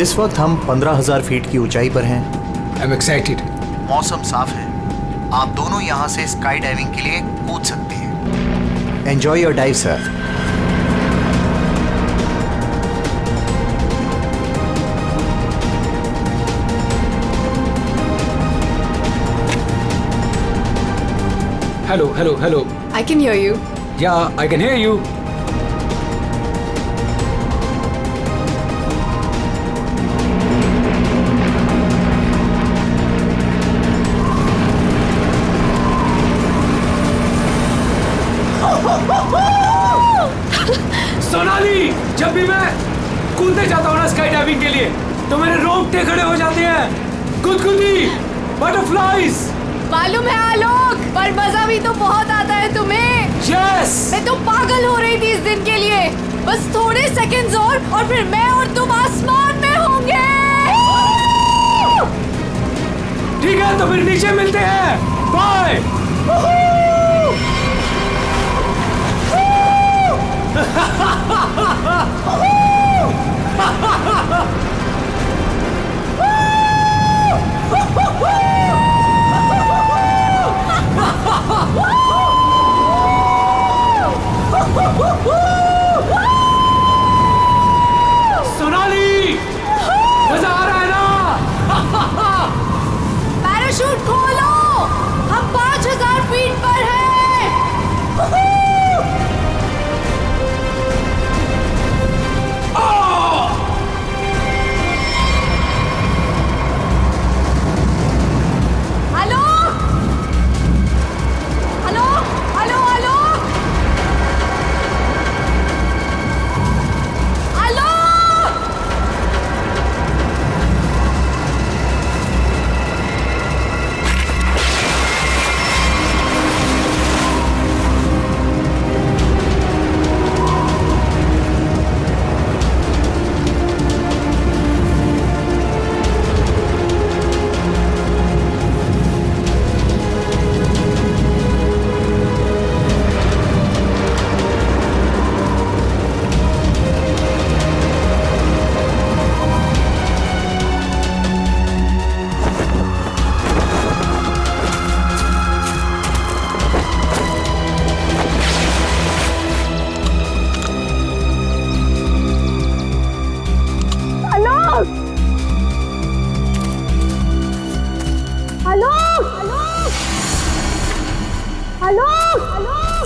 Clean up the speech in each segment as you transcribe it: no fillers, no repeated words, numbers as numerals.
इस वक्त हम 15,000 फीट की ऊंचाई पर हैं। I am excited. मौसम साफ है, आप दोनों यहाँ से स्काई डाइविंग के लिए कूद सकते हैं। Enjoy your dive sir. Hello hello hello. I can hear you. या I can hear you. Sonali, जब भी मैं कूदने जाता हूँ ना स्काई डाइविंग के लिए तो मेरे रोंगटे खड़े हो जाते हैं। गुदगुदी, बटरफ्लाइज। मालूम है आलोक, पर मजा भी तो बहुत आता है तुम्हें। यस। मैं तो पागल हो रही थी इस दिन के लिए। बस थोड़े सेकंड्स और फिर मैं और तुम आसमान में होंगे। ठीक है, तो फिर नीचे मिलते हैं। बाय। सोनाली, मजा आ रहा है ना? पैराशूट खोलो, हम 5,000 फीट पर हैं। आलोक, आलोक, आलोक, आलोक, आलोक। आलोक, आलोक, आलोक, आलोक,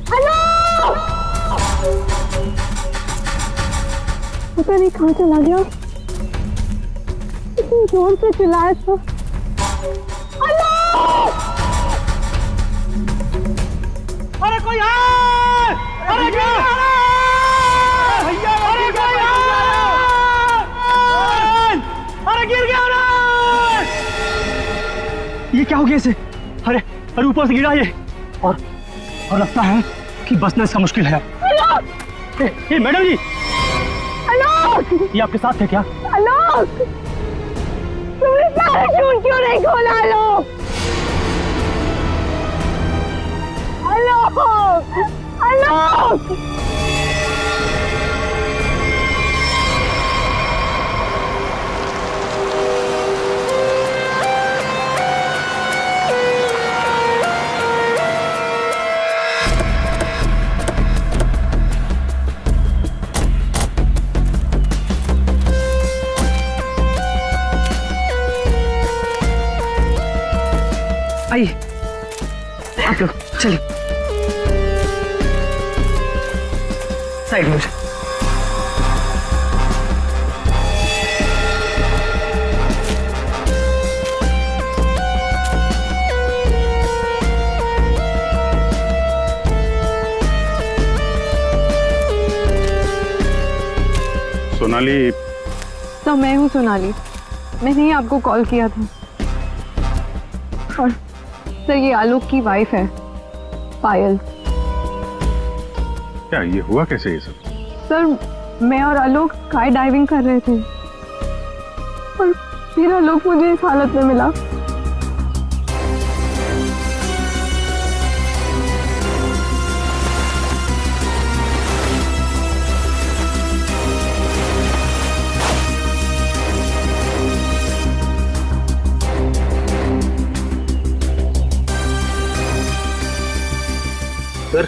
आलोक। पता नहीं कहाँ चला गया। इतनी जोर से चिल्लाया था। अरे कोई है! अरे क्या? भैया, अरे कोई है! अरे गिर गया रे! ये क्या हो गया इसे? अरे अरे ऊपर से गिरा ये और लगता है कि बचना इसका मुश्किल है। ए मैडम जी, आलोक, ये आपके साथ थे क्या? आलोक, तुमने पैराशूट क्यों नहीं खोला? आलोक, आलोक, आलोक। आइए आप लोग चलिए साइड में। सोनाली। तो मैं हूँ सोनाली, मैंने ही आपको कॉल किया था। और सर ये आलोक की वाइफ है पायल। क्या ये हुआ कैसे ये सब? सर मैं और आलोक स्काई डाइविंग कर रहे थे और फिर आलोक मुझे इस हालत में मिला। सर,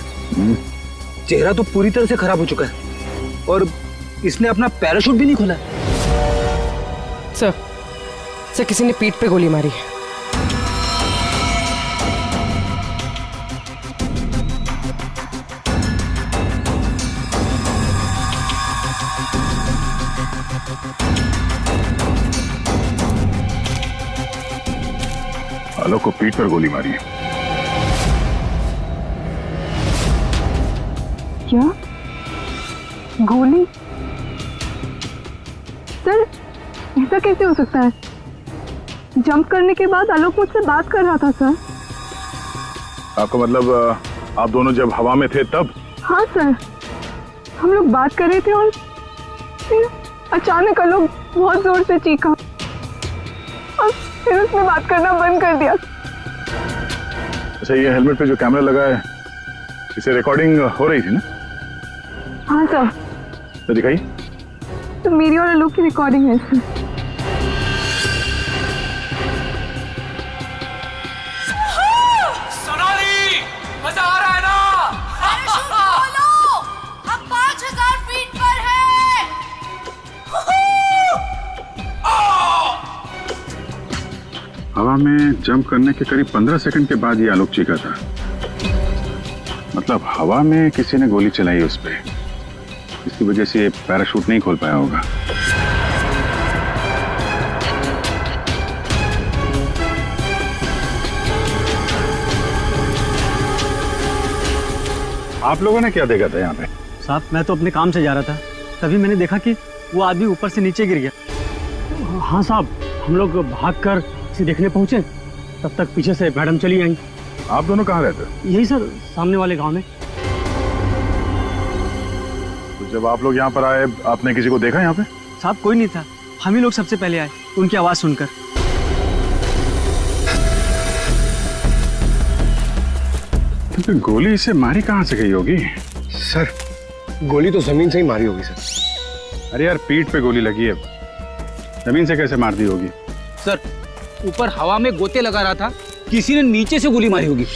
चेहरा तो पूरी तरह से खराब हो चुका है और इसने अपना पैराशूट भी नहीं खोला। सर किसी ने पीठ पे गोली मारी है। आलोक को पीठ पर गोली मारी है। क्या गोली? सर ऐसा कैसे हो सकता है? जंप करने के बाद आलोक मुझसे बात कर रहा था सर। आपका मतलब आप दोनों जब हवा में थे तब? हाँ सर, हम लोग बात कर रहे थे और फिर अचानक आलोक बहुत जोर से चीखा और फिर उसने बात करना बंद कर दिया। अच्छा, ये हेलमेट पे जो कैमरा लगा है इसे रिकॉर्डिंग हो रही थी ना? हाँ सर। तो दिखाइए। तो मेरी और आलोक की रिकॉर्डिंग है सर। सोनाली, मजा आ रहा है ना? हम 5000 फीट पर हैं। हवा में जंप करने के करीब 15 सेकंड के बाद ये आलोक चीखा था। मतलब हवा में किसी ने गोली चलाई उस पे, इसकी वजह से ये पैराशूट नहीं खोल पाया होगा। आप लोगों ने क्या देखा था यहाँ पे? साहब, मैं तो अपने काम से जा रहा था, तभी मैंने देखा कि वो आदमी ऊपर से नीचे गिर गया। हाँ साहब, हम लोग भागकर इसे देखने पहुंचे, तब तक पीछे से मैडम चली आई। आप दोनों कहाँ रहते? यही सर, सामने वाले गांव में। तो जब आप लोग यहाँ पर आए, आपने किसी को देखा यहाँ पे? साहब कोई नहीं था, हम ही लोग सबसे पहले आए उनकी आवाज सुनकर। तो गोली इसे मारी कहाँ से गई होगी? सर गोली तो जमीन से ही मारी होगी सर। अरे यार, पीठ पे गोली लगी है, जमीन से कैसे मार दी होगी? सर ऊपर हवा में गोते लगा रहा था, किसी ने नीचे से गोली मारी होगी।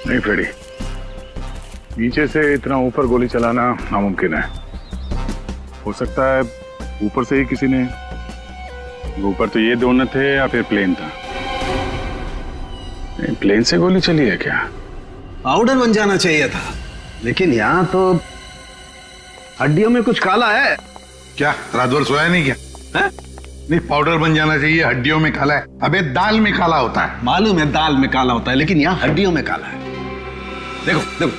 नहीं फ्रेडी, नीचे से इतना ऊपर गोली चलाना नामुमकिन है। हो सकता है ऊपर से ही किसी ने, ऊपर तो ये दोनों थे या फिर प्लेन था। प्लेन से गोली चली है क्या? पाउडर बन जाना चाहिए था, लेकिन यहाँ तो हड्डियों में कुछ काला है। क्या रात भर सोया नहीं क्या? है? नहीं, पाउडर बन जाना चाहिए, हड्डियों में काला है। अबे दाल में काला होता है। मालूम है दाल में काला होता है, लेकिन यहाँ हड्डियों में काला है। देखो देखो,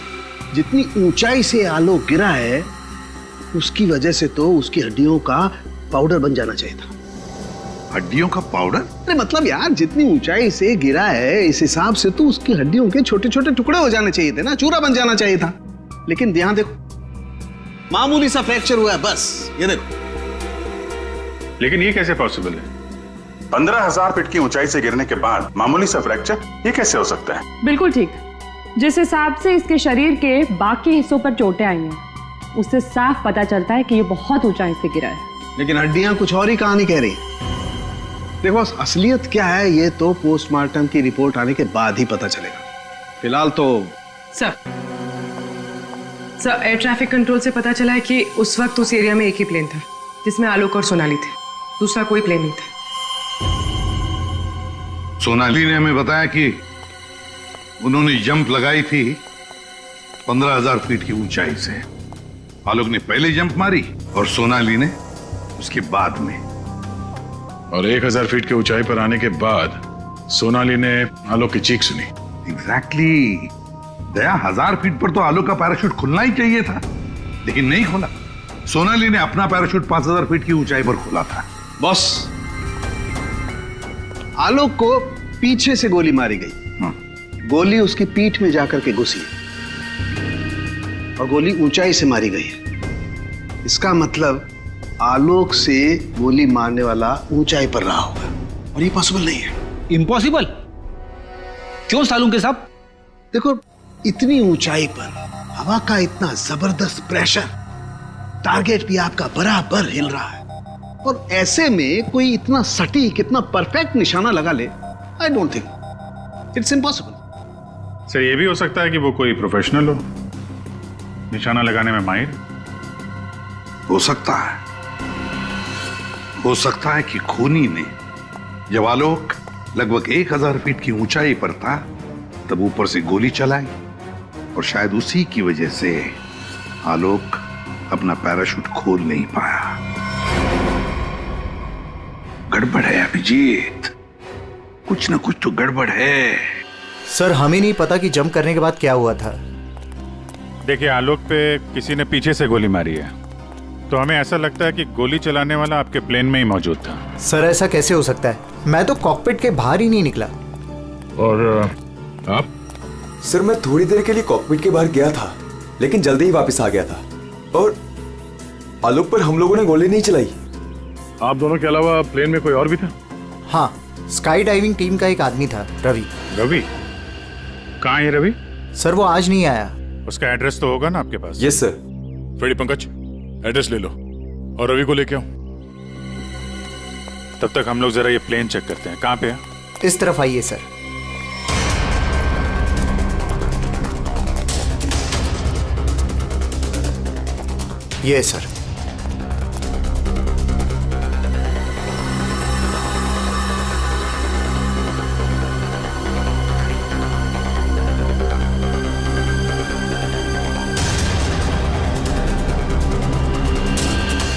जितनी ऊंचाई से आलोक गिरा है उसकी वजह से तो उसकी हड्डियों का पाउडर बन जाना चाहिए था। हड्डियों का पाउडर? अरे मतलब यार, जितनी ऊंचाई से गिरा है इस हिसाब से तो उसकी हड्डियों के छोटे छोटे टुकड़े हो जाने चाहिए थे ना, चूरा बन जाना चाहिए था। लेकिन यहाँ देखो, मामूली सा फ्रैक्चर हुआ है बस, ये देखो। लेकिन ये कैसे पॉसिबल है? 15,000 फीट की ऊंचाई से गिरने के बाद मामूली सा फ्रैक्चर, ये कैसे हो सकता है? बिल्कुल ठीक। जिस हिसाब से इसके शरीर के बाकी हिस्सों पर चोटें आई हैं, उससे साफ पता चलता है कि ये बहुत ऊंचाई से गिरा है। लेकिन हड्डियां कुछ और ही कहानी कह रही। देखो असलियत क्या है ये तो पोस्टमार्टम की रिपोर्ट आने के बाद ही पता चलेगा। फिलहाल तो सर एयर ट्रैफिक कंट्रोल से पता चला है कि उस वक्त उस एरिया में एक ही प्लेन था जिसमें आलोक और सोनाली थे, दूसरा कोई प्लेन नहीं था। सोनाली ने हमें बताया कि उन्होंने जंप लगाई थी 15,000 फीट की ऊंचाई से। आलोक ने पहले जंप मारी और सोनाली ने उसके बाद में। और 1,000 फीट की ऊंचाई पर आने के बाद सोनाली ने आलोक की चीख सुनी। एग्जैक्टली। दया, 1000 फीट पर तो आलोक का पैराशूट खुलना ही चाहिए था, लेकिन नहीं खोला। सोनाली ने अपना पैराशूट 5000 फीट की ऊंचाई पर खोला था। बॉस, आलोक को पीछे से गोली मारी गई। गोली उसकी पीठ में जाकर के घुसी और गोली ऊंचाई से मारी गई है। इसका मतलब आलोक से गोली मारने वाला ऊंचाई पर रहा होगा, और ये पॉसिबल नहीं है। इम्पॉसिबल? क्यों सालू के साहब? देखो, इतनी ऊंचाई पर हवा का इतना जबरदस्त प्रेशर, टारगेट भी आपका बराबर हिल रहा है, और ऐसे में कोई इतना सटीक, इतना परफेक्ट निशाना लगा ले, I don't think, it's impossible. Sir ये भी हो सकता है कि वो कोई प्रोफेशनल हो, निशाना लगाने में माहिर। हो सकता है कि खूनी ने जब आलोक लगभग 1000 फीट की ऊंचाई पर था तब ऊपर से गोली चलाई और शायद उसी की वजह से आलोक अपना पैराशूट खोल नहीं पाया। गड़बड़ है अभिजीत, कुछ ना कुछ तो गड़बड़ है। सर हमें नहीं पता कि जंप करने के बाद क्या हुआ था। देखिए आलोक पे किसी ने पीछे से गोली मारी है, तो हमें ऐसा लगता है कि गोली चलाने वाला आपके प्लेन में ही मौजूद था। सर ऐसा कैसे हो सकता है, मैं तो कॉकपिट के बाहर ही नहीं निकला। और आप? सर मैं थोड़ी देर के लिए कॉकपिट के बाहर गया था, लेकिन जल्दी ही वापस आ गया था और आलोक पर हम लोगों ने गोली नहीं चलाई। आप दोनों के अलावा प्लेन में कोई और भी था? हाँ, स्काई डाइविंग टीम का एक आदमी था, रवि। रवि? कहाँ है रवि? सर वो आज नहीं आया। उसका एड्रेस तो होगा ना आपके पास? Yes sir. Freddy Pankaj, address ले लो और रवि को लेके आओ। तब तक हम लोग जरा ये प्लेन चेक करते हैं। कहाँ पे है? इस तरफ आइए सर। ये सर।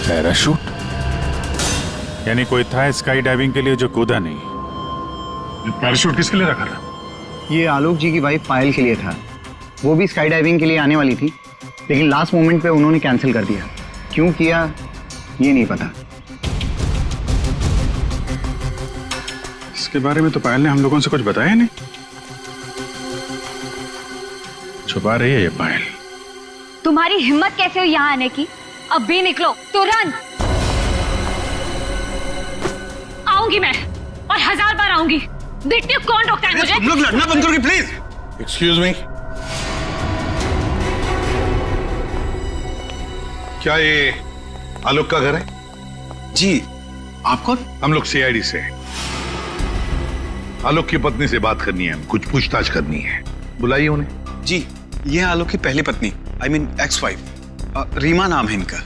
पैराशूट? यानी कोई था स्काई डाइविंग के लिए जो कूदा नहीं। पैराशूट किसके लिए रखा था? ये आलोक जी की वाइफ पायल के लिए था। वो भी स्काई डाइविंग के लिए आने वाली थी, लेकिन लास्ट मोमेंट पे उन्होंने कैंसिल कर दिया। क्यों किया ये नहीं पता। इसके बारे में तो पायल ने हम लोगों से कुछ बताया नहीं। छुपा रही है ये पायल। तुम्हारी हिम्मत कैसे हुई यहाँ आने की? अब भी निकलो तुरंत। आऊंगी मैं और 1000 बार आऊंगी। देखती हूँ कौन रोकता है मुझे। तुम लोग लड़ना बंद करोगे प्लीज? एक्सक्यूज मी, क्या ये आलोक का घर है? जी। आप कौन? हम लोग सीआईडी से हैं। आलोक की पत्नी से बात करनी है, कुछ पूछताछ करनी है। बुलाइए उन्हें। जी, ये है आलोक की पहली पत्नी, I mean ex wife, Reema नाम है इनका।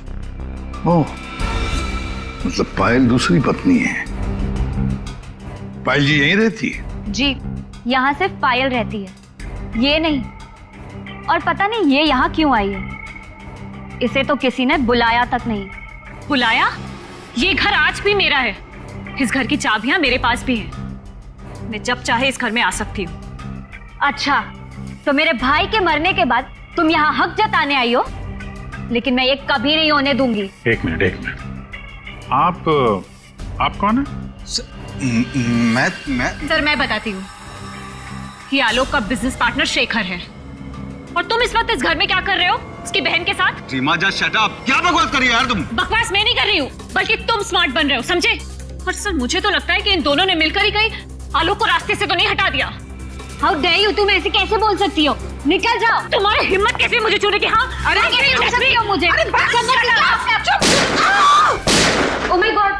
ओह, मतलब पायल दूसरी पत्नी है। पायल जी यहीं रहती है? जी, यहाँ सिर्फ पायल रहती है, ये नहीं। और पता नहीं ये यहाँ क्यों आई है। इसे तो किसी ने बुलाया तक नहीं। बुलाया? ये घर आज भी मेरा है। इस घर की चाबियां मेरे पास भी हैं। मैं जब चाहे इस घर में आ सकती हूँ। अच्छा, तो मेरे भाई के मरने के बाद तुम यहाँ हक जताने आई हो, लेकिन मैं ये कभी नहीं होने दूंगी। एक मिनट। आप कौन है? मैं सर मैं बताती हूँ। ये आलोक का बिजनेस पार्टनर शेखर है। और तुम इस वक्त इस घर में क्या कर रहे हो उसकी बहन के साथ? Reema just shut up. क्या बकवास कर रही हो यार तुम? बकवास मैं नहीं कर रही हूँ, बल्कि तुम स्मार्ट बन रहे हो, समझे? और सर मुझे तो लगता है कि इन दोनों ने मिलकर ही कहीं आलोक को रास्ते से तो नहीं हटा दिया। हाउ डेयर यू, तुम ऐसे कैसे बोल सकती हो? निकल जाओ। तुम्हारी हिम्मत कैसे मुझे छूने की? हाँ, अरे कैसे छू सकती हो मुझे? ओह माय गॉड,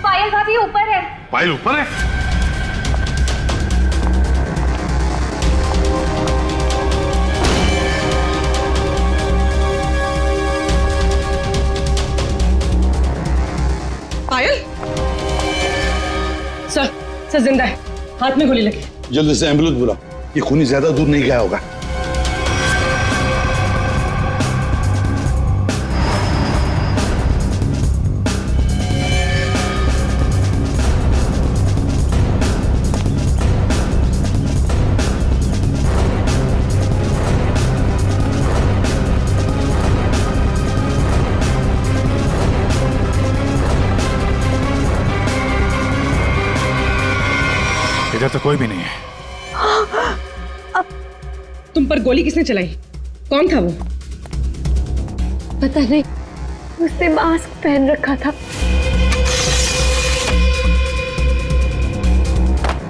पायल भाभी ऊपर है। पायल ऊपर है? पायल? सर जिंदा है, हाथ में गोली लगी। जल्दी से एम्बुलेंस बुलाओ, ये खूनी ज्यादा दूर नहीं गया होगा। इधर तो कोई भी नहीं है। तुम पर गोली किसने चलाई? कौन था वो? पता नहीं, उसने मास्क पहन रखा था।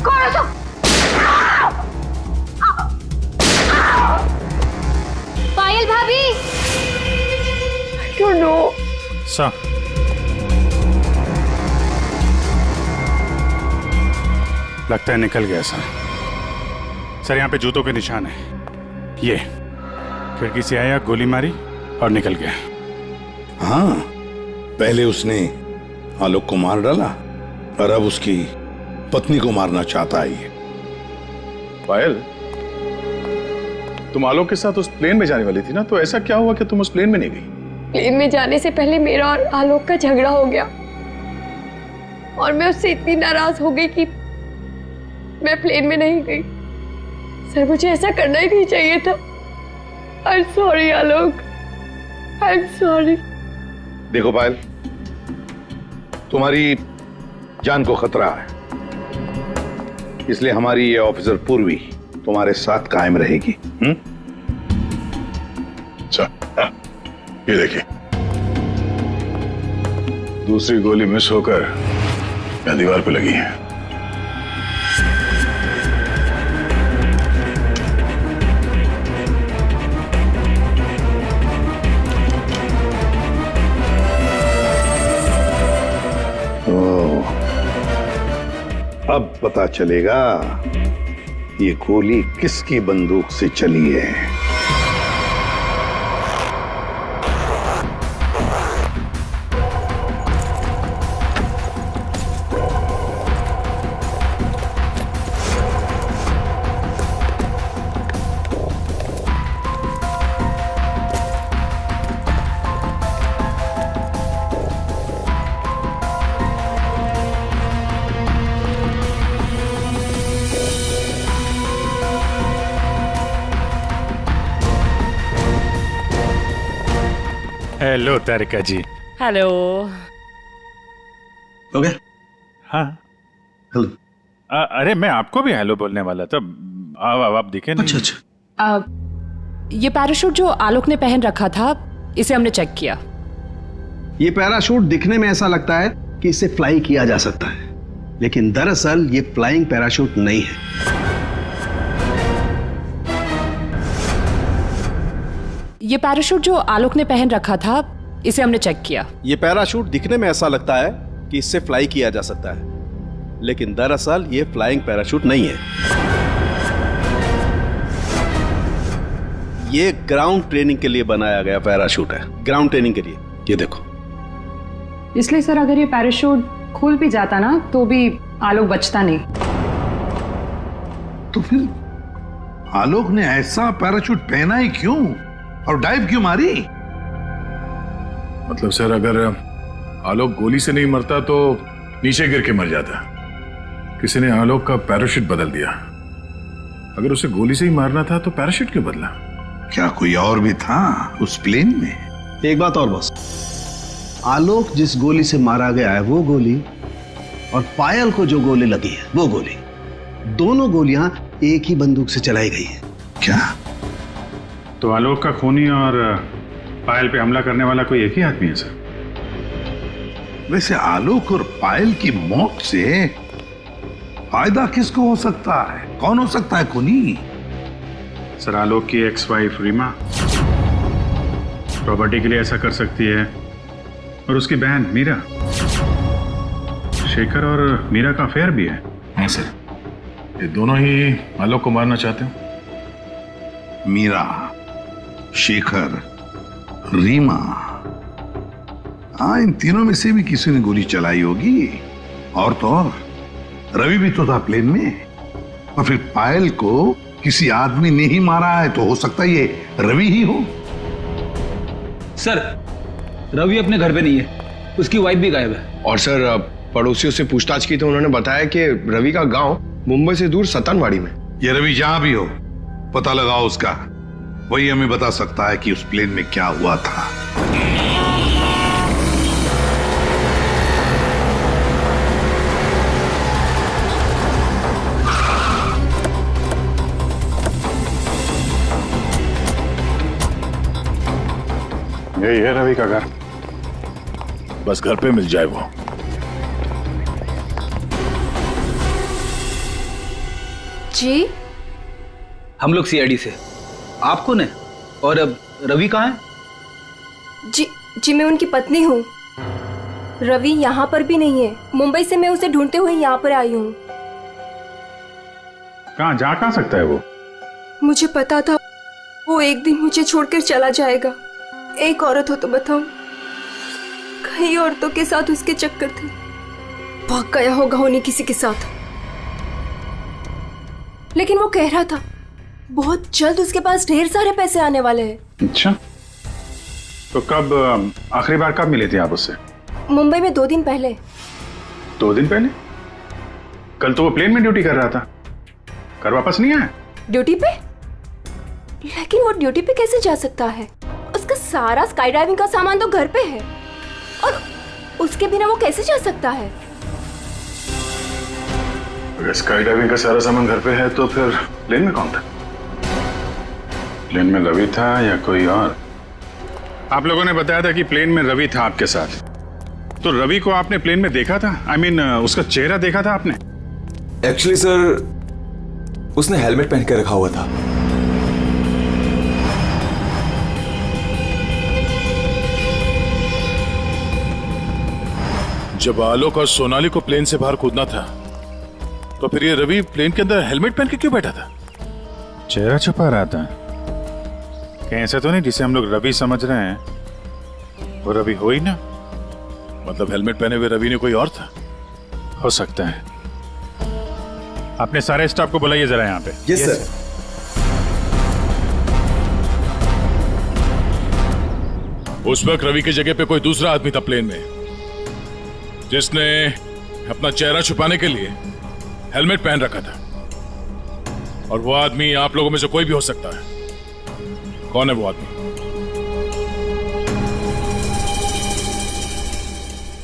कौन हो तुम? पायल भाभी। I don't know. सर लगता है निकल गया सर। सर यहाँ पे जूतों के निशान है। ये खिड़की से आया, गोली मारी और निकल गया। हाँ, पहले उसने आलोक को मार डाला और अब उसकी पत्नी को मारना चाहता है। पायल, तुम आलोक के साथ उस प्लेन में जाने वाली थी ना, तो ऐसा क्या हुआ कि तुम उस प्लेन में नहीं गई? प्लेन में जाने से पहले मेरा और आलोक का झगड़ा हो गया और मैं उससे इतनी नाराज हो गई कि मैं प्लेन में नहीं गई। सर, मुझे ऐसा करना ही नहीं चाहिए था। I am sorry Alok, I am sorry. देखो पायल, तुम्हारी जान को खतरा है, इसलिए हमारी ये ऑफिसर पूर्वी तुम्हारे साथ कायम रहेगी। अच्छा, ये देखिए, दूसरी गोली मिस होकर यहाँ दीवार पे लगी है। अब पता चलेगा ये गोली किसकी बंदूक से चली है। हेलो तारिका जी। हेलो। हो गया? हाँ, हेलो। अरे मैं आपको भी हेलो बोलने वाला था। आप दिखे नहीं। अच्छा अच्छा। ये पैराशूट जो आलोक ने पहन रखा था, इसे हमने चेक किया। ये पैराशूट दिखने में ऐसा लगता है कि इसे फ्लाई किया जा सकता है, लेकिन दरअसल ये फ्लाइंग पैराशूट नहीं है। ये पैराशूट जो आलोक ने पहन रखा था, इसे हमने चेक किया। ये पैराशूट दिखने में ऐसा लगता है कि इससे फ्लाई किया जा सकता है, लेकिन दरअसल ये फ्लाइंग पैराशूट नहीं है। ये ग्राउंड ट्रेनिंग के लिए बनाया गया पैराशूट है, ग्राउंड ट्रेनिंग के लिए। ये देखो। इसलिए सर, अगर ये पैराशूट खुल भी जाता ना, तो भी आलोक बचता नहीं। तो फिर आलोक ने ऐसा पैराशूट पहना ही क्यों और डाइव क्यों मारी? मतलब सर, अगर आलोक गोली से नहीं मरता तो नीचे गिर के मर जाता। किसी ने आलोक का पैराशूट बदल दिया। अगर उसे गोली से ही मारना था तो पैराशूट क्यों बदला? क्या कोई और भी था उस प्लेन में? एक बात और बस, आलोक जिस गोली से मारा गया है वो गोली और पायल को जो गोली लगी है वो गोली, दोनों गोलियां एक ही बंदूक से चलाई गई हैं। क्या? तो आलोक का खूनी और पायल पे हमला करने वाला कोई एक ही आदमी है सर? वैसे आलोक और पायल की मौत से फायदा किसको हो सकता है? कौन हो सकता है खूनी? सर, आलोक की एक्स वाइफ रीमा प्रॉपर्टी के लिए ऐसा कर सकती है, और उसकी बहन मीरा। शेखर और मीरा का अफेयर भी है। हाँ सर, ये दोनों ही आलोक को मारना चाहते हैं। मीरा, शेखर, रीमा, हाँ, इन तीनों में से भी किसी ने गोली चलाई होगी। और तो और रवि भी तो था प्लेन में, और फिर पायल को किसी आदमी ने ही मारा है, तो हो सकता है ये रवि ही हो। सर, रवि अपने घर पे नहीं है, उसकी वाइफ भी गायब है। और सर, पड़ोसियों से पूछताछ की तो उन्होंने बताया कि रवि का गांव मुंबई से दूर सतनवाड़ी में। ये रवि जहां भी हो, पता लगाओ उसका, वही हमें बता सकता है कि उस प्लेन में क्या हुआ था। यही है रवि का घर, बस घर पे मिल जाए वो। जी, हम लोग सीआईडी से। आप कौन है और अब रवि कहाँ है? जी मैं उनकी पत्नी हूँ। रवि यहाँ पर भी नहीं है। मुंबई से मैं उसे ढूंढते हुए यहाँ पर आई हूँ। कहाँ जा कहाँ सकता है वो? मुझे पता था वो एक दिन मुझे छोड़कर चला जाएगा। एक औरत हो तो बताऊं, कई औरतों के साथ उसके चक्कर थे। भाग गया होगा उन्हीं किसी के साथ। लेकिन वो कह रहा था बहुत जल्द उसके पास ढेर सारे पैसे आने वाले हैं। अच्छा, तो कब आखिरी बार कब मिले थे आप उससे? मुंबई में 2 दिन पहले। 2 दिन पहले? कल तो वो प्लेन में ड्यूटी कर रहा था, घर वापस नहीं आया? ड्यूटी पे? लेकिन वो ड्यूटी पे कैसे जा सकता है? उसका सारा स्काई डाइविंग का सामान तो घर पे है, और उसके बिना वो कैसे जा सकता है? अगर स्काई डाइविंग का सारा सामान घर पे है तो फिर प्लेन में कौन था? प्लेन में रवि था या कोई और? आप लोगों ने बताया था कि प्लेन में रवि था आपके साथ, तो रवि को आपने प्लेन में देखा था? I mean, उसका चेहरा देखा था आपने? एक्चुअली सर, उसने हेलमेट पहन के रखा हुआ था। जब आलोक और सोनाली को प्लेन से बाहर कूदना था, तो फिर ये रवि प्लेन के अंदर हेलमेट पहन के क्यों बैठा था? चेहरा छुपा रहा था कहीं ऐसा तो नहीं जिसे हम लोग रवि समझ रहे हैं वो रवि हो ही ना? मतलब हेलमेट पहने हुए रवि ने कोई और था? हो सकता है। अपने सारे स्टाफ को बुलाइए जरा यहाँ पे। Yes sir. उस वक्त रवि की जगह पे कोई दूसरा आदमी था प्लेन में, जिसने अपना चेहरा छुपाने के लिए हेलमेट पहन रखा था, और वो आदमी आप लोगों में से कोई भी हो सकता है। कौन है वो आदमी?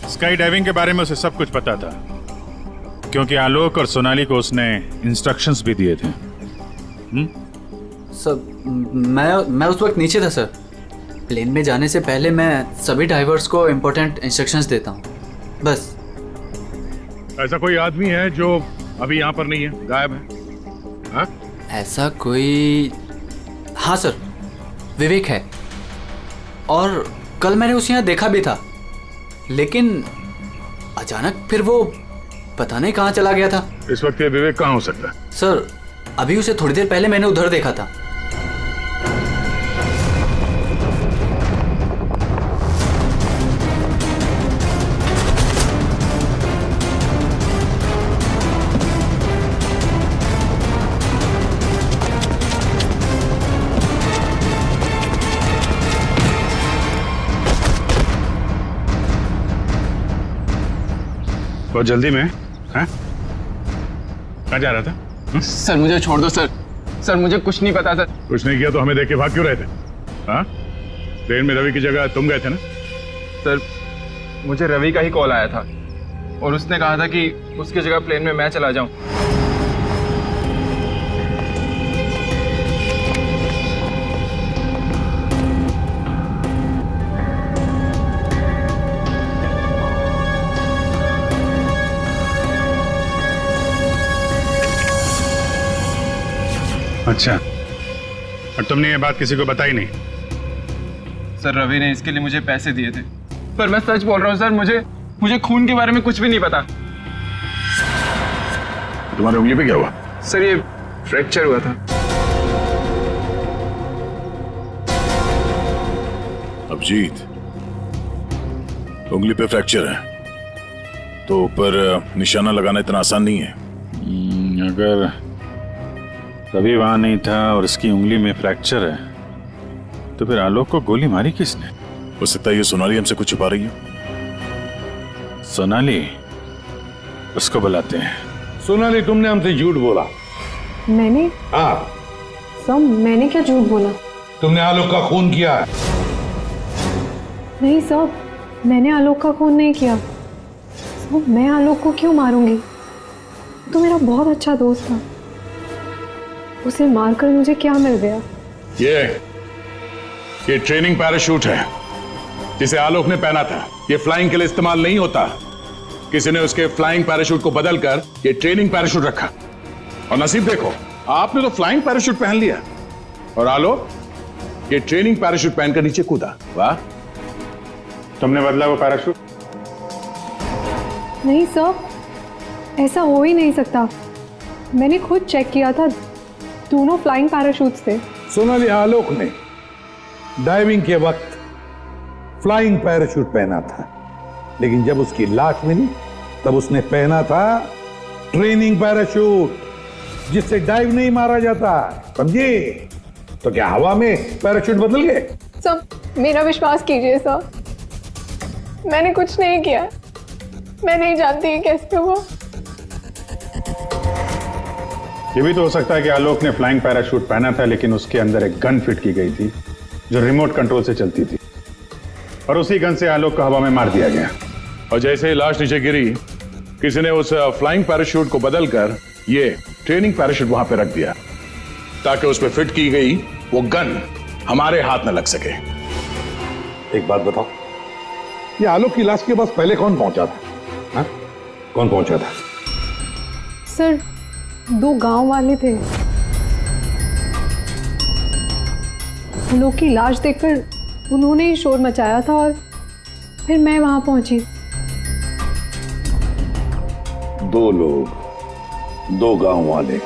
स्काई डाइविंग के बारे में उसे सब कुछ पता था, क्योंकि आलोक और सोनाली को उसने इंस्ट्रक्शंस भी दिए थे। सर, मैं उस वक्त नीचे था सर। प्लेन में जाने से पहले मैं सभी डाइवर्स को इम्पोर्टेंट इंस्ट्रक्शंस देता हूँ, बस। ऐसा कोई आदमी है जो अभी यहाँ पर नहीं है, गायब है? हाँ? ऐसा कोई? हाँ सर, विवेक है, और कल मैंने उसे यहाँ देखा भी था, लेकिन अचानक फिर वो पता नहीं कहाँ चला गया था। इस वक्त ये विवेक कहाँ हो सकता है? सर, अभी उसे थोड़ी देर पहले मैंने उधर देखा था। बहुत जल्दी में? हाँ? कहाँ जा रहा था? सर मुझे छोड़ दो सर। सर मुझे कुछ नहीं पता सर। कुछ नहीं किया तो हमें देख के भाग क्यों रहे थे? हाँ? ट्रेन में रवि की जगह तुम गए थे ना? सर मुझे रवि का ही कॉल आया था, और उसने कहा था कि उसकी जगह प्लेन में मैं चला जाऊं। अच्छा, और तुमने ये बात किसी को बताई नहीं? सर रवि ने इसके लिए मुझे पैसे दिए थे, पर मैं सच बोल रहा हूँ सर, मुझे खून के बारे में कुछ भी नहीं पता। तुम्हारी उंगली पे क्या हुआ? सर ये फ्रैक्चर हुआ था। अभिजीत, उंगली पे फ्रैक्चर है तो ऊपर निशाना लगाना इतना आसान नहीं है। अगर रवि वहां नहीं था और इसकी उंगली में फ्रैक्चर है, तो फिर आलोक को गोली मारी किसने? हो सकता है ये सोनाली हमसे कुछ छुपा रही है। सोनाली, उसको बुलाते हैं। सोनाली, तुमने हमसे झूठ बोला। मैंने? हाँ। सब मैंने क्या झूठ बोला? तुमने आलोक का खून किया। नहीं सब, मैंने आलोक का खून नहीं किया। सब, मैं आलोक को क्यों मारूंगी? तो मेरा बहुत अच्छा दोस्त था, उसे मारकर मुझे क्या मिल गया? ये ट्रेनिंग पैराशूट है जिसे आलोक ने पहना था। ये फ्लाइंग के लिए इस्तेमाल नहीं होता। किसी ने उसके फ्लाइंग पैराशूट को बदलकर ये ट्रेनिंग पैराशूट रखा, और नसीब देखो, आपने तो फ्लाइंग पैराशूट पहन लिया, और आलोक ये ट्रेनिंग पैराशूट पहनकर नीचे कूदा। वाह, तुमने बदला वो पैराशूट? नहीं सर, ऐसा हो ही नहीं सकता। मैंने खुद चेक किया था, दोनों फ्लाइंग पैराशूट्स थे। सोनाली, आलोक ने डाइविंग के वक्त फ्लाइंग पैराशूट पहना था, लेकिन जब उसकी लाश मिली तब उसने पहना था ट्रेनिंग पैराशूट, जिससे डाइव नहीं मारा जाता, समझे? तो क्या हवा में पैराशूट बदल गए? सर, मेरा विश्वास कीजिए सर, मैंने कुछ नहीं किया। मैं नहीं जानती ये कैसे हुआ। ये भी तो हो सकता है कि आलोक ने फ्लाइंग पैराशूट पहना था, लेकिन उसके अंदर एक गन फिट की गई थी जो रिमोट कंट्रोल से चलती थी, और उसी गन से आलोक को हवा में मार दिया गया। और जैसे ही लाश नीचे गिरी, किसी ने उस फ्लाइंग पैराशूट को बदलकर ये ट्रेनिंग पैराशूट वहां पे रख दिया, ताकि उस पर फिट की गई वो गन हमारे हाथ न लग सके। एक बात बताओ, ये आलोक की लाश के पास पहले कौन पहुंचा था? हा? कौन पहुंचा था? सर, 2 गांव वाले थे। आलोक की लाश देखकर उन्होंने ही शोर मचाया था और फिर मैं वहां पहुंची। 2 लोग, 2 गांव वाले।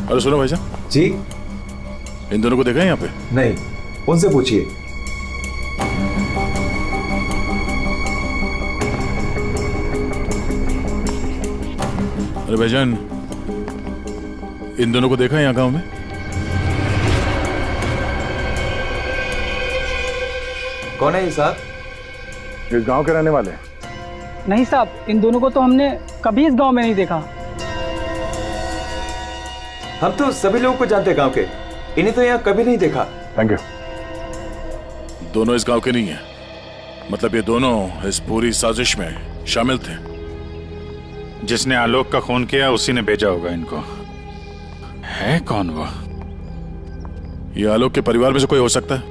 अरे सुनो भाई साहब जी, इन दोनों को देखा है यहाँ पे? नहीं, उनसे पूछिए। अरे भाईजान, इन दोनों को देखा है यहाँ गांव में? कौन है ये साहब? इस गांव के रहने वाले? नहीं साहब, इन दोनों को तो हमने कभी इस गांव में नहीं देखा। हम तो सभी लोगों को जानते हैं गांव के, इन्हें तो यहाँ कभी नहीं देखा। Thank you. दोनों इस गांव के नहीं है, मतलब ये दोनों इस पूरी साजिश में शामिल थे। जिसने आलोक का खून किया उसी ने भेजा होगा इनको। है कौन वो? ये आलोक के परिवार में से कोई हो सकता है।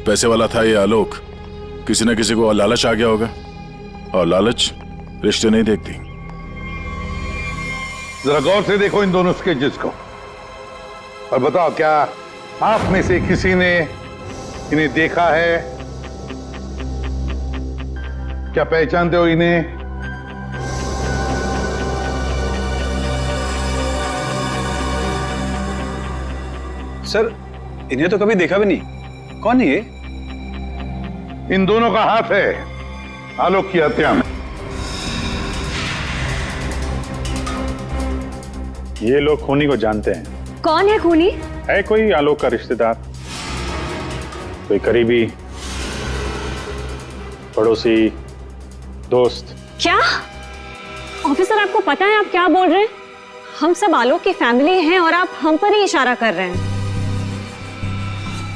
पैसे वाला था ये आलोक, किसी न किसी को लालच आ गया होगा, और लालच रिश्ते नहीं देखती। जरा गौर से देखो इन दोनों स्केचेस को और बताओ, क्या आप में से किसी ने इन्हें देखा है? क्या पहचानते हो इन्हें? सर, इन्हें तो कभी देखा भी नहीं। कौन है ये? इन दोनों का हाथ है आलोक की हत्या में। ये लोग खूनी को जानते हैं। कौन है खूनी? है कोई आलोक का रिश्तेदार, कोई करीबी, पड़ोसी, दोस्त। क्या ऑफिसर, आपको पता है आप क्या बोल रहे हैं? हम सब आलोक की फैमिली हैं और आप हम पर ही इशारा कर रहे हैं।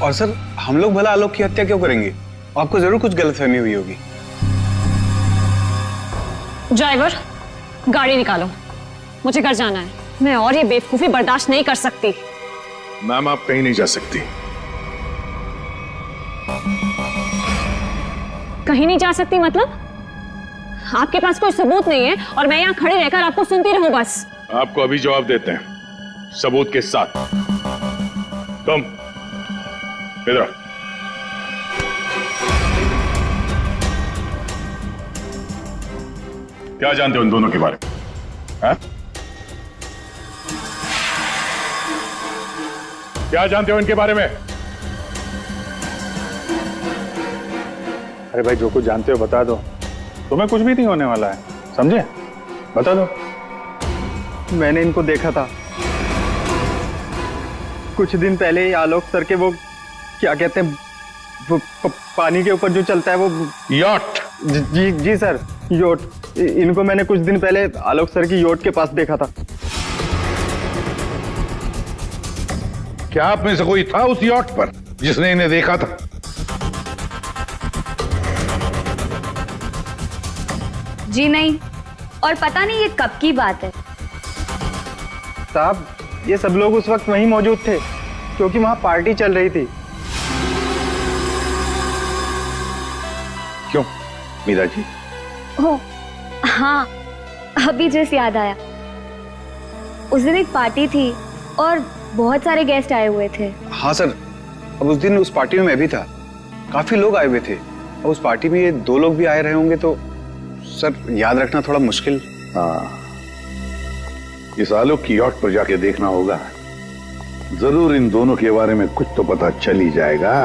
और सर, हम लोग भला आलोक की हत्या क्यों करेंगे? आपको जरूर कुछ गलतफहमी हुई होगी। ड्राइवर, गाड़ी निकालो, मुझे घर जाना है। मैं और ये बेवकूफी बर्दाश्त नहीं कर सकती। मैम, आप कहीं नहीं जा सकती। कहीं नहीं जा सकती मतलब? आपके पास कोई सबूत नहीं है और मैं यहाँ खड़े रहकर आपको सुनती रहूं बस? आपको अभी जवाब देते हैं, सबूत के साथ। तुम इधर आओ। क्या जानते हो इन दोनों के बारे में? हाँ? क्या जानते हो इनके बारे में? अरे भाई, जो कुछ जानते हो बता दो, तुम्हें कुछ भी नहीं होने वाला है, समझे? बता दो। मैंने इनको देखा था कुछ दिन पहले ही। आलोक सर के वो क्या कहते हैं, वो पानी के ऊपर जो चलता है वो यॉट। जी सर, योट। इनको मैंने कुछ दिन पहले आलोक सर की योट के पास देखा था। क्या आप में से कोई था उस यॉट पर? जिसने इन्हें देखा था। जी नहीं, और पता नहीं ये कब की बात है। साहब, ये सब लोग उस वक्त वहीं मौजूद थे क्योंकि वहां पार्टी चल रही थी। क्यों मीरा जी? ओह हाँ, अभी जस्ट याद आया। उस दिन एक पार्टी थी और बहुत सारे गेस्ट आए हुए थे। हाँ सर, अब उस दिन उस पार्टी में मैं भी था, काफी लोग आए हुए थे। अब उस पार्टी में ये 2 लोग भी आए रहे होंगे तो सर याद रखना थोड़ा मुश्किल। हाँ, इस आलोक की यॉट पर जाके देखना होगा, जरूर इन दोनों के बारे में कुछ तो पता चल ही जाएगा।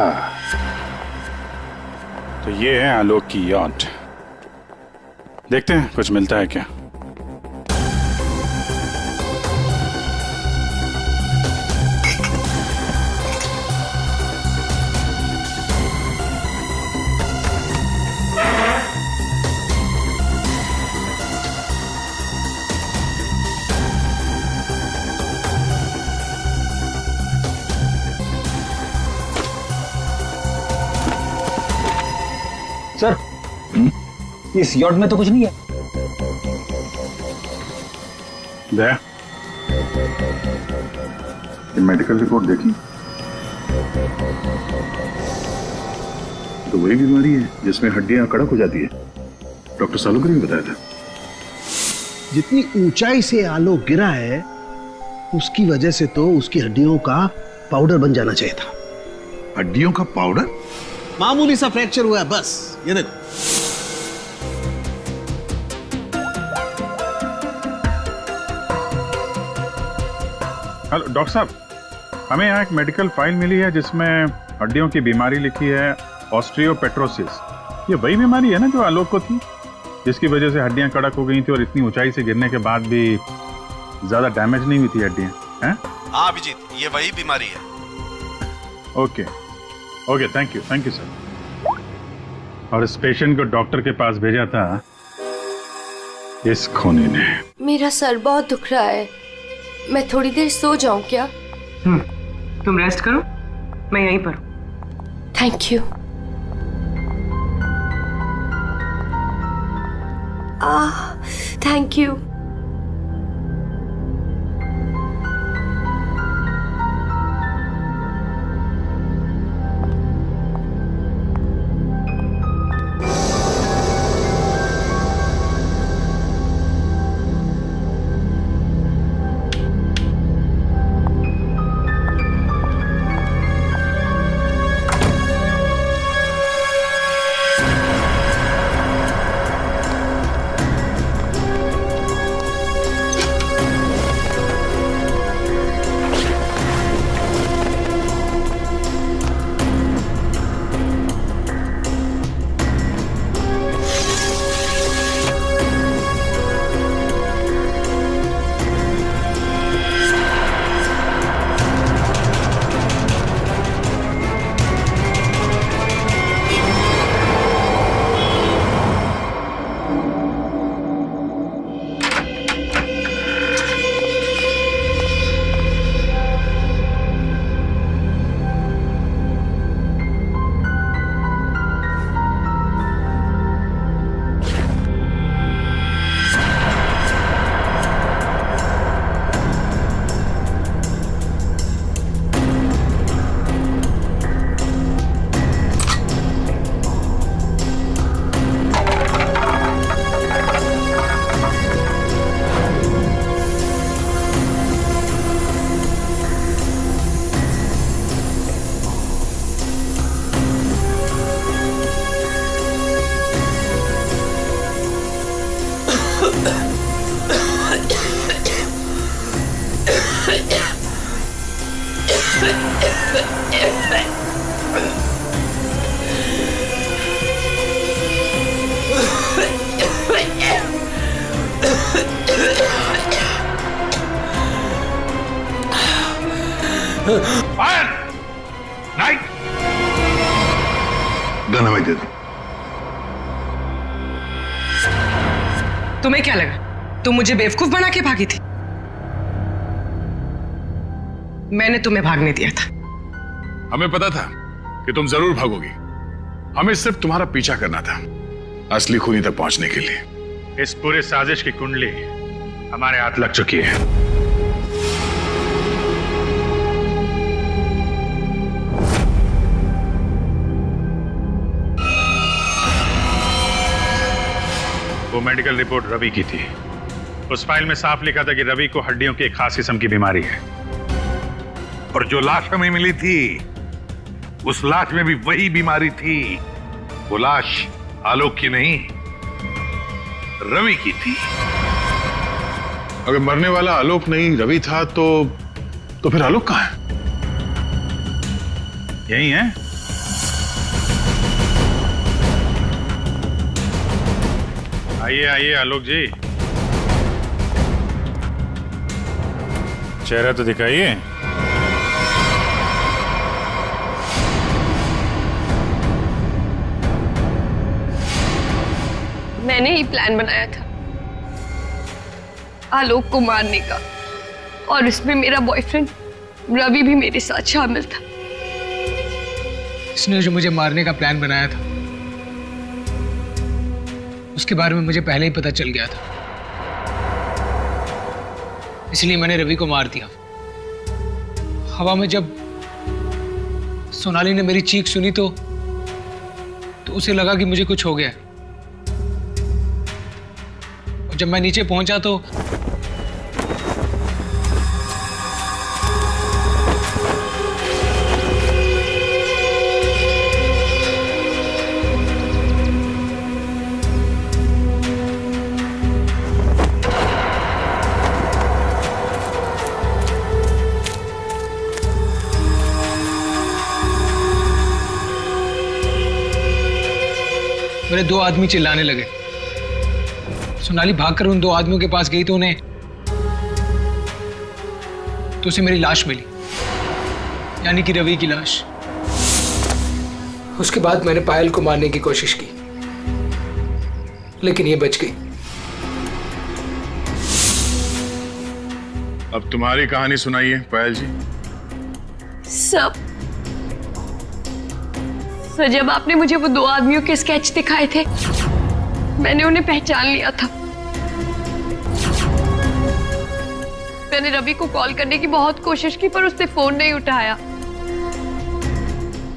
तो ये है आलोक की यॉट, देखते हैं कुछ मिलता है क्या। सर, इस यॉट में तो कुछ नहीं है। दया, ये मेडिकल रिपोर्ट देखी तो वही बीमारी है जिसमें हड्डियां कड़क हो जाती है। डॉक्टर सालुकर ने बताया था। जितनी ऊंचाई से आलोक गिरा है उसकी वजह से तो उसकी हड्डियों का पाउडर बन जाना चाहिए था। हड्डियों का पाउडर? मामूली सा फ्रैक्चर हुआ है बस, ये देखो। हेलो डॉक्टर साहब, हमें यहाँ एक मेडिकल फाइल मिली है जिसमें हड्डियों की बीमारी लिखी है, ऑस्टियोपेट्रोसिस। ये वही बीमारी है ना जो आलोक को थी, जिसकी वजह से हड्डियां कड़क हो गई थी और इतनी ऊंचाई से गिरने के बाद भी ज्यादा डैमेज नहीं हुई थी हड्डियां, हैं? हाँ अभिजीत, ये वही बीमारी है। Okay okay, thank you sir. और इस पेशेंट को डॉक्टर के पास भेजा था इस खूनी ने। मेरा सर बहुत दुख रहा है, मैं थोड़ी देर सो जाऊं क्या? तुम रेस्ट करो, मैं यहीं पर हूं। Thank you. Thank you. Fire! Night! Gun हमें दे दो। तुम्हें क्या लगा तुम मुझे बेवकूफ बना के भागी थी? मैंने तुम्हें भागने दिया था। हमें पता था कि तुम जरूर भागोगी। हमें सिर्फ तुम्हारा पीछा करना था असली खूनी तक पहुंचने के लिए। इस पूरे साजिश की कुंडली हमारे हाथ लग चुकी है। वो मेडिकल रिपोर्ट रवि की थी। उस फाइल में साफ लिखा था कि रवि को हड्डियों की एक खास किस्म की बीमारी है। और जो लाश हमें मिली थी उस लाश में भी वही बीमारी थी। वो लाश आलोक की नहीं, रवि की थी। अगर मरने वाला आलोक नहीं रवि था तो फिर आलोक कहाँ है? यही है। आइए आइए आलोक जी, चेहरा तो दिखाइए। मैंने ही प्लान बनाया था आलोक को मारने का, और इसमें मेरा बॉयफ्रेंड रवि भी मेरे साथ शामिल था। इसने जो मुझे मारने का प्लान बनाया था उसके बारे में मुझे पहले ही पता चल गया था, इसलिए मैंने रवि को मार दिया। हवा में जब सोनाली ने मेरी चीख सुनी तो उसे लगा कि मुझे कुछ हो गया। और जब मैं नीचे पहुंचा तो मेरे दो आदमी चिल्लाने लगे। सोनाली भागकर उन दो आदमियों के पास गई तो उसे मेरी लाश मिली, यानी कि रवि की लाश। उसके बाद मैंने पायल को मारने की कोशिश की, लेकिन ये बच गई। अब तुम्हारी कहानी सुनाइए पायल जी। सर, जब आपने मुझे वो दो आदमियों के स्केच दिखाए थे मैंने उन्हें पहचान लिया था। मैंने रवि को कॉल करने की बहुत कोशिश की पर उसने फोन नहीं उठाया।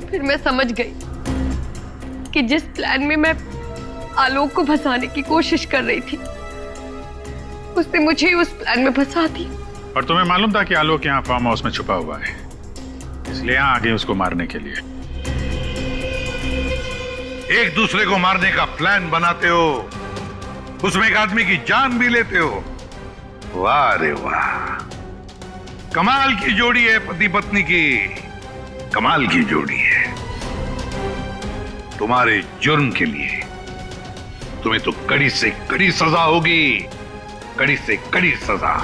फिर मैं समझ गई कि जिस प्लान में मैं आलोक को फंसाने की कोशिश कर रही थी उसने मुझे उस प्लान में फंसा दिया। और तुम्हें मालूम था कि आलोक यहाँ फार्म हाउस में छुपा हुआ है, इसलिए यहाँ आ गए उसको मारने के लिए। एक दूसरे को मारने का प्लान बनाते हो, उसमें एक आदमी की जान भी लेते हो। वाह रे वाह, कमाल की जोड़ी है पति पत्नी की, कमाल की जोड़ी है। तुम्हारे जुर्म के लिए तुम्हें तो कड़ी से कड़ी सजा होगी, कड़ी से कड़ी सजा।